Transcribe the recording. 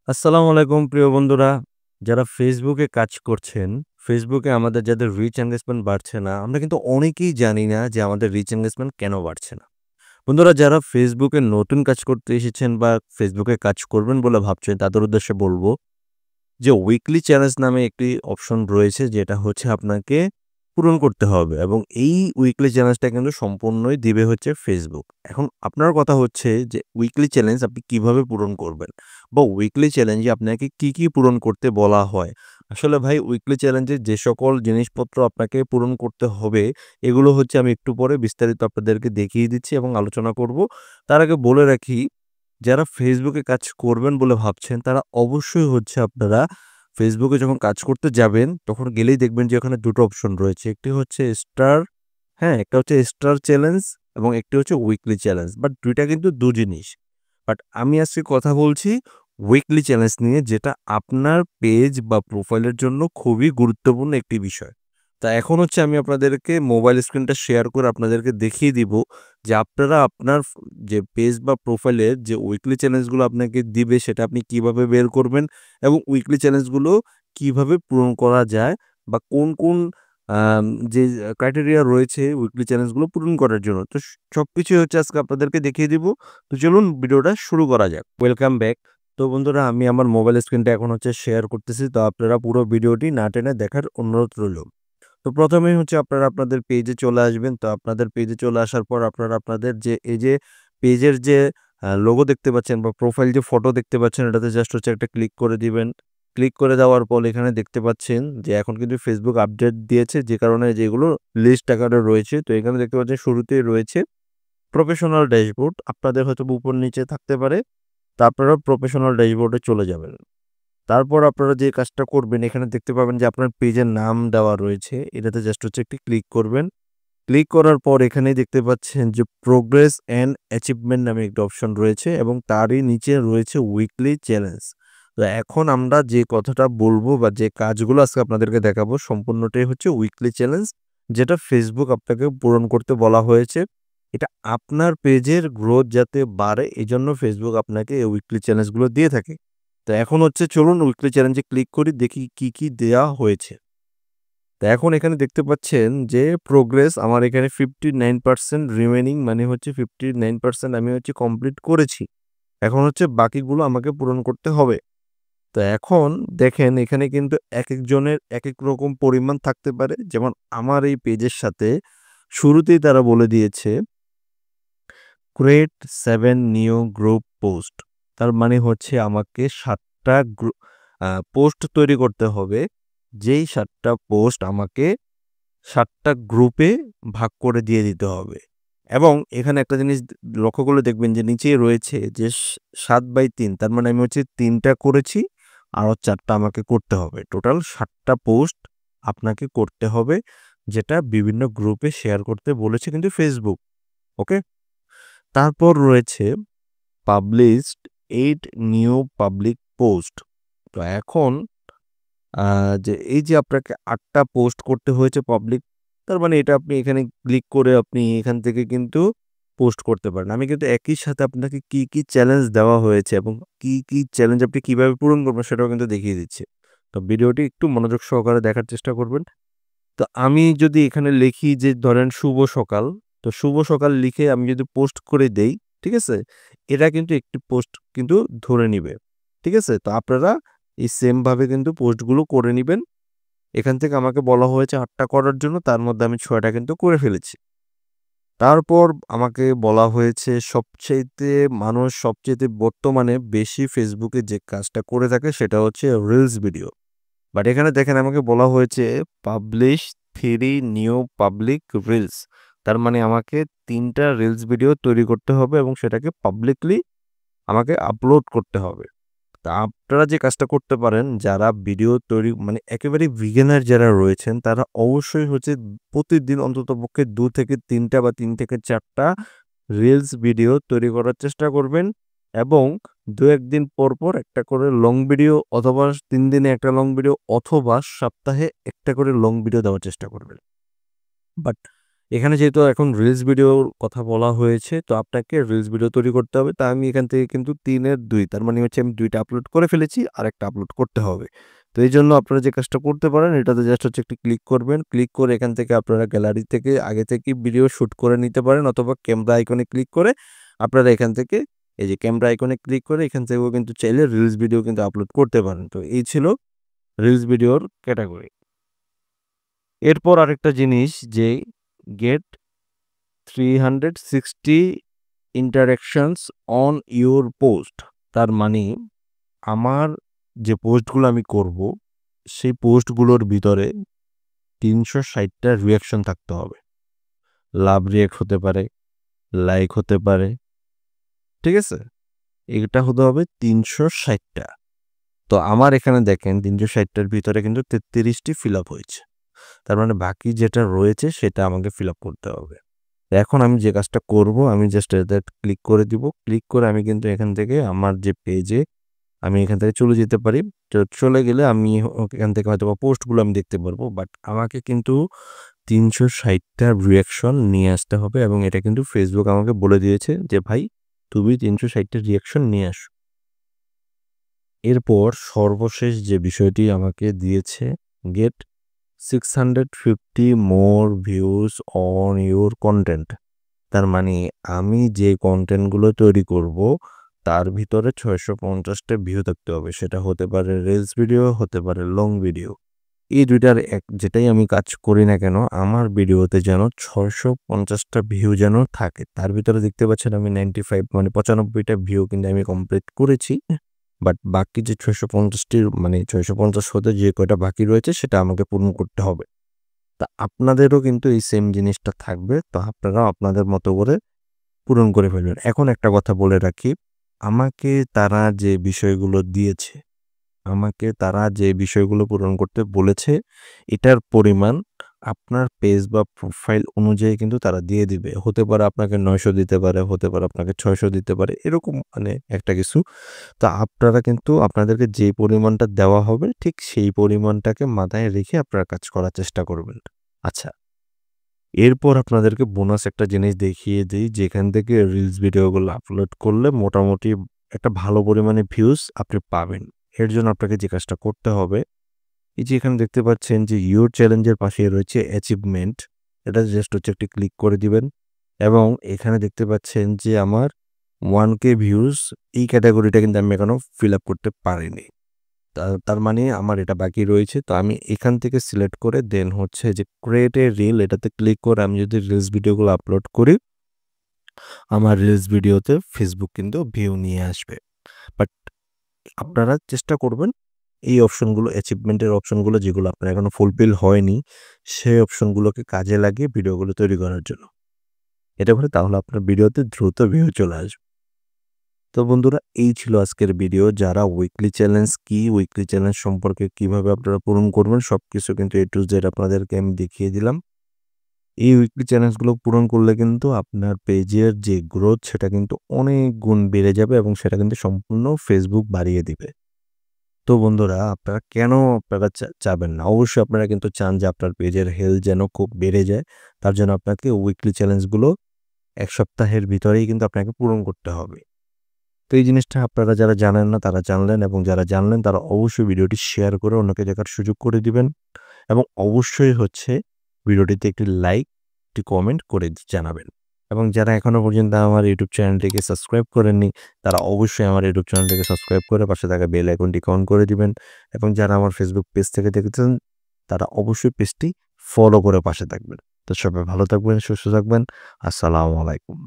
আসসালামু আলাইকুম প্রিয় বন্ধুরা। যারা ফেসবুকে কাজ করছেন, ফেসবুকে আমাদের যাদের রিচ এনগেজমেন্ট বাড়ছে না, আমরা কিন্তু অনেকেই জানি না যে আমাদের রিচ এনগেজমেন্ট কেন বাড়ছে না। বন্ধুরা যারা ফেসবুকে নতুন কাজ করতে এসেছেন বা ফেসবুকে কাজ করবেন বলে ভাবছেন, তাদের উদ্দেশ্যে বলব যে উইকলি চ্যালেঞ্জ নামে একটি অপশন রয়েছে যেটা হচ্ছে আপনাকে পূরণ করতে হবে এবং এই উইকলি চ্যালেঞ্জটা কিন্তু সম্পূর্ণই দিবে হচ্ছে ফেসবুক। এখন আপনার কথা হচ্ছে যে উইকলি চ্যালেঞ্জ আপনি কিভাবে পূরণ করবেন বা উইকলি চ্যালেঞ্জে আপনাকে কি পূরণ করতে বলা হয়। আসলে ভাই উইকলি চ্যালেঞ্জে যে সকল জিনিসপত্র আপনাকে পূরণ করতে হবে এগুলো হচ্ছে আমি একটু পরে বিস্তারিত আপনাদেরকে দেখিয়ে দিচ্ছি এবং আলোচনা করব। তার আগে বলে রাখি যারা ফেসবুকে কাজ করবেন বলে ভাবছেন, তারা অবশ্যই হচ্ছে আপনারা ফেসবুকে যখন কাজ করতে যাবেন, তখন গেলেই দেখবেন যে ওখানে ২ টো অপশন রয়েছে। একটি হচ্ছে স্টার, হ্যাঁ? একটা হচ্ছে স্টার চ্যালেঞ্জ এবং একটি হচ্ছে উইকলি চ্যালেঞ্জ। বাট ২ টা কিন্তু ২ জিনিস। বাট আমি আজকে কথা বলছি উইকলি চ্যালেঞ্জ নিয়ে, যেটা আপনার পেজ বা প্রোফাইলের জন্য খুবই গুরুত্বপূর্ণ একটি বিষয়। তা এখন হচ্ছে আমি আপনাদেরকে মোবাইল স্ক্রিনটা শেয়ার করে আপনাদেরকে দেখিয়ে দিব যে আপনারা আপনার যে পেজ বা প্রোফাইলের যে উইকলি চ্যালেঞ্জগুলো আপনাকে দিবে সেটা আপনি কিভাবে বের করবেন এবং উইকলি চ্যালেঞ্জগুলো কিভাবে পূরণ করা যায় বা কোন আম যে ক্রাইটেরিয়া রয়েছে উইকলি চ্যালেঞ্জগুলো পূরণ করার জন্য। তো সবকিছুই হচ্ছে আজকে আপনাদেরকে দেখিয়ে দিব। তো চলুন ভিডিওটা শুরু করা যাক। Welcome back. তো বন্ধুরা আমি আমার মোবাইল স্ক্রিনটা এখন হচ্ছে শেয়ার করতেছি। তো আপনারা পুরো ভিডিওটি না টেনে দেখার অনুরোধ রইল। তো ১ম এই হচ্ছে আপনারা আপনাদের পেজে চলে আসবেন। তো আপনাদের পেজে চলে আসার পর আপনারা আপনাদের যে এই যে পেজের যে লোগো দেখতে পাচ্ছেন বা প্রোফাইল যে ফটো দেখতে পাচ্ছেন, এটাতে জাস্ট হচ্ছে একটা ক্লিক করে দিবেন। ক্লিক করে দেওয়ার পর এখানে দেখতে পাচ্ছেন যে এখন কিন্তু Facebook আপডেট দিয়েছে, যে কারণে যেগুলো লিস্ট আকারে রয়েছে। তো এখানে দেখতে পাচ্ছেন শুরুতেই রয়েছে প্রফেশনাল ড্যাশবোর্ড। আপনাদের হয়তো উপর নিচে থাকতে পারে। তো আপনারা প্রফেশনাল ড্যাশবোর্ডে চলে যাবেন। তারপর আপনারা যে কাজটা করবেন, এখানে দেখতে পাবেন যে আপনার পেজের নাম দেওয়া রয়েছে। এটাতে জাস্ট হচ্ছে একটি ক্লিক করবেন। ক্লিক করার পর এখানেই দেখতে পাচ্ছেন যে প্রোগ্রেস অ্যান্ড অ্যাচিভমেন্ট নামে একটা অপশন রয়েছে এবং তারই নিচে রয়েছে উইকলি চ্যালেঞ্জ। তো এখন আমরা যে কথাটা বলবো বা যে কাজগুলো আজকে আপনাদেরকে দেখাবো সম্পূর্ণটাই হচ্ছে উইকলি চ্যালেঞ্জ, যেটা ফেসবুক আপনাকে পূরণ করতে বলা হয়েছে। এটা আপনার পেজের গ্রোথ যাতে বাড়ে এজন্য ফেসবুক আপনাকে এই উইকলি চ্যালেঞ্জগুলো দিয়ে থাকে। তো এখন হচ্ছে চলুন উইকলি চ্যালেঞ্জে ক্লিক করি, দেখি কি দেয়া হয়েছে। তো এখন এখানে দেখতে পাচ্ছেন যে প্রোগ্রেস আমার এখানে 59% রিমেইনিং, মানে হচ্ছে 59% আমি হচ্ছে কমপ্লিট করেছি। এখন হচ্ছে বাকিগুলো আমাকে পূরণ করতে হবে। তো এখন দেখেন এখানে কিন্তু একেকজনের একেক রকম পরিমাণ থাকতে পারে। যেমন আমার এই পেজের সাথে শুরুতেই তারা বলে দিয়েছে ক্রিয়েট 7 নিউ গ্রুপ পোস্ট। তার মানে হচ্ছে আমাকে ৭ টা পোস্ট তৈরি করতে হবে। যেই ৭ টা পোস্ট আমাকে ৭ টা গ্রুপে ভাগ করে দিয়ে দিতে হবে। এবং এখানে একটা জিনিস লক্ষ্য করলে দেখবেন যে নিচেই রয়েছে যে ৭/৩, তার মানে আমি হচ্ছে ৩ টা করেছি, আরো ৪ টা আমাকে করতে হবে। টোটাল ৭ টা পোস্ট আপনাকে করতে হবে, যেটা বিভিন্ন গ্রুপে শেয়ার করতে বলেছে কিন্তু ফেসবুক। ওকে? তারপর রয়েছে পাবলিশড 8 নিউ পাবলিক পোস্ট। তো এখন আ যে এই যে আপনাকে ৮ টা পোস্ট করতে হয়েছে পাবলিক, তার মানে এটা আপনি এখানে ক্লিক করে আপনি এখান থেকে কিন্তু পোস্ট করতে পারেন। আমি কিন্তু একই সাথে আপনাকে কি চ্যালেঞ্জ দেওয়া হয়েছে এবং কি চ্যালেঞ্জ আপনি কিভাবে পূরণ করবেন সেটাও কিন্তু দেখিয়ে দিচ্ছি। তো ভিডিওটি একটু মনোযোগ সহকারে দেখার চেষ্টা করবেন। তো আমি যদি এখানে লিখি যে ধরেন শুভ সকাল, তো শুভ সকাল লিখে আমি যদি পোস্ট করে দেই, ঠিক আছে? এরা কিন্তু একটি পোস্ট কিন্তু ধরে নিবে। ঠিক আছে? তো আপনারা এই সেম ভাবে কিন্তু পোস্টগুলো করে নিবেন। এখান থেকে আমাকে বলা হয়েছে ৮ টা করার জন্য, তার মধ্যে আমি ৬ টা কিন্তু করে ফেলেছি। তারপর আমাকে বলা হয়েছে সবচাইতে বর্তমানে বেশি ফেসবুকে যে কাজটা করে থাকে সেটা হচ্ছে রিলস ভিডিও। বাট এখানে দেখেন আমাকে বলা হয়েছে পাবলিশ 3 নিউ পাবলিক রিলস। তার মানে আমাকে ৩ টা রিলস ভিডিও তৈরি করতে হবে এবং সেটাকে পাবলিকলি আমাকে আপলোড করতে হবে। তা আপনারা যে কাজটা করতে পারেন, যারা ভিডিও তৈরি মানে একেবারে বিগিনার যারা রয়েছেন, তারা অবশ্যই হচ্ছে প্রতিদিন অন্ততপক্ষে ২ থেকে ৩ টা বা ৩ থেকে ৪ টা রিলস ভিডিও তৈরি করার চেষ্টা করবেন এবং ২-১ দিন পর একটা করে লং ভিডিও, অথবা ৩ দিনে একটা লং ভিডিও, অথবা সপ্তাহে একটা করে লং ভিডিও দেওয়ার চেষ্টা করবেন। বাট এখানে যেহেতু এখন রিলস ভিডিওর কথা বলা হয়েছে, তো আপনাকে রিলস ভিডিও তৈরি করতে হবে। তা আমি এখান থেকে কিন্তু ৩ এর ২ তার মানে হচ্ছে আমি ২ টা আপলোড করে ফেলেছি, আরেকটা আপলোড করতে হবে। তো এইজন্য আপনারা যে কাজটা করতে পারেন এটাতে জাস্ট হচ্ছে একটু ক্লিক করবেন। ক্লিক করে এখান থেকে আপনারা গ্যালারি থেকে আগে থেকেই ভিডিও শুট করে নিতে পারেন অথবা ক্যামেরা আইকনে ক্লিক করে আপনারা এখান থেকে এই যে ক্যামেরা আইকনে ক্লিক করে এখান থেকেও কিন্তু চাইলে রিলস ভিডিও কিন্তু আপলোড করতে পারেন। তো এই ছিল রিলস ভিডিওর ক্যাটেগরি। এরপর আরেকটা জিনিস যে gate 360 interactions on your post তার মানে আমার যে পোস্টগুলো আমি করব সেই পোস্টগুলোর ভিতরে 360টা রিঅ্যাকশন থাকতে হবে। লাভ রিঅ্যাক্ট হতে পারে, লাইক হতে পারে, ঠিক আছে? এটা হতে হবে 360টা। তো আমার এখানে দেখেন 360টার ভিতরে কিন্তু 33টি ফিল আপ হয়েছে। তার মানে বাকি যেটা রয়েছে সেটা আমাকে ফিল আপ করতে হবে। এখন আমি যে কাজটা করব আমি জাস্ট এটাতে ক্লিক করে দিব। ক্লিক করে আমি কিন্তু এখান থেকে আমার যে পেজে আমি এখান থেকে চলে যেতে পারি। তো চলে গেলে আমি এখান থেকে হয়তোবা পোস্টগুলো আমি দেখতে পারবো। বাট আমাকে কিন্তু ৩৬০টা রিঅ্যাকশন নিয়ে আসতে হবে এবং এটা কিন্তু Facebook আমাকে বলে দিয়েছে যে, "ভাই তুমি ৩৬০টা রিঅ্যাকশন নিয়ে আসো।" এরপর সর্বশেষ যে বিষয়টি আমাকে দিয়েছে, "get 650 more views on your content." তার মানে আমি যে কনটেন্টগুলো তৈরি করব তার ভিতরে ৬৫০টা ভিউ থাকতে হবে। সেটা হতে পারে রিলস ভিডিও, হতে পারে লং ভিডিও। এই ২ টার যেটাই আমি কাজ করি না কেন আমার ভিডিওতে যেন ৬৫০টা ভিউ যেন থাকে। তার ভিতরে দেখতে পাচ্ছেন আমি 95 মানে ৯৫টা ভিউ কিন্তু আমি কমপ্লিট করেছি। বাট বাকি যে ৬৫০টির মানে ৬৫০ হতে যে কয়টা বাকি রয়েছে সেটা আমাকে পূরণ করতে হবে। তা আপনাদেরও কিন্তু এই সেম জিনিসটা থাকবে। তো আপনারাও আপনাদের মতো করে পূরণ করে ফেলবেন। এখন একটা কথা বলে রাখি, আমাকে তারা যে বিষয়গুলো দিয়েছে, আমাকে তারা যে বিষয়গুলো পূরণ করতে বলেছে, এটার পরিমাণ আপনার পেজ বা প্রোফাইল অনুযায়ী কিন্তু তারা দিয়ে দিবে। হতে পারে আপনাকে ৯০০ দিতে পারে, হতে পারে আপনাকে ৬০০ দিতে পারে। এরকম মানে একটা কিছু। তো আপনারা কিন্তু আপনাদেরকে যে পরিমাণটা দেওয়া হবে ঠিক সেই পরিমাণটাকে মাথায় রেখে আপনারা কাজ করার চেষ্টা করবেন। আচ্ছা, এরপর আপনাদেরকে বোনাস একটা জিনিস দেখিয়ে দেই, যেখান থেকে রিলস ভিডিওগুলো আপলোড করলে মোটামুটি একটা ভালো পরিমাণে ভিউজ আপনি পাবেন। এর জন্য আপনাকে যে কাজটা করতে হবে, এই যে এখানে দেখতে পাচ্ছেন যে ইউর চ্যালেঞ্জের পাশে রয়েছে অ্যাচিভমেন্ট। এটা জাস্ট হচ্ছে একটি ক্লিক করে দিবেন এবং এখানে দেখতে পাচ্ছেন যে আমার 1K ভিউজ এই ক্যাটেগরিটা কিন্তু আমি এখনো ফিল আপ করতে পারিনি। তার মানে আমার এটা বাকি রয়েছে। তো আমি এখান থেকে সিলেক্ট করে দেন হচ্ছে যে ক্রিয়েট এ রিল এটাতে ক্লিক করে আমি যদি রিলস ভিডিওগুলো আপলোড করি, আমার রিলস ভিডিওতে Facebook কিন্তু ভিউ নিয়ে আসবে। বাট আপনারা চেষ্টা করবেন এই অপশনগুলো অ্যাচিভমেন্টের অপশনগুলো যেগুলো আপনার এখনো ফুলফিল হয়নি, সেই অপশনগুলোকে কাজে লাগিয়ে ভিডিওগুলো তৈরি করার জন্য। এটা করে তাহলে আপনার ভিডিওতে দ্রুত ভিউ চলে আসবে। তো বন্ধুরা এই ছিল আজকের ভিডিও। যারা উইকলি চ্যালেঞ্জ কি, উইকলি চ্যালেঞ্জ সম্পর্কে কিভাবে আপনারা পূরণ করবেন সবকিছু কিন্তু A to Z আপনাদেরকে আমি দেখিয়ে দিলাম। এই উইকলি চ্যালেঞ্জগুলো পূরণ করলে কিন্তু আপনার পেজের যে গ্রোথ সেটা কিন্তু অনেক গুণ বেড়ে যাবে এবং সেটা কিন্তু সম্পূর্ণ Facebook বাড়িয়ে দিবে। তো বন্ধুরা আপনারা কেন আপনারা চাবেন না? অবশ্যই আপনারা কিন্তু চান যে আপনার পেজের হেলথ যেন খুব বেড়ে যায়। তার জন্য আপনাকে উইকলি চ্যালেঞ্জগুলো ১ সপ্তাহের ভিতরেই কিন্তু আপনাকে পূরণ করতে হবে। তো এই জিনিসটা আপনারা যারা জানেন না তারা জানলেন এবং যারা জানলেন তারা অবশ্যই ভিডিওটি শেয়ার করে অন্যকে দেখার সুযোগ করে দিবেন এবং অবশ্যই হচ্ছে ভিডিওটিতে একটি লাইক, একটি কমেন্ট করে জানাবেন। এবং যারা এখনো পর্যন্ত আমার ইউটিউব চ্যানেলটিকে সাবস্ক্রাইব করেননি তারা অবশ্যই আমার ইউটিউব চ্যানেলটিকে সাবস্ক্রাইব করে পাশে থাকা বেল আইকনটিকে অন করে দিবেন এবং যারা আমার ফেসবুক পেজ থেকে দেখছেন তারা অবশ্যই পেজটি ফলো করে পাশে থাকবেন। তো সবাই ভালো থাকবেন, সুস্থ থাকবেন। আসসালামু আলাইকুম।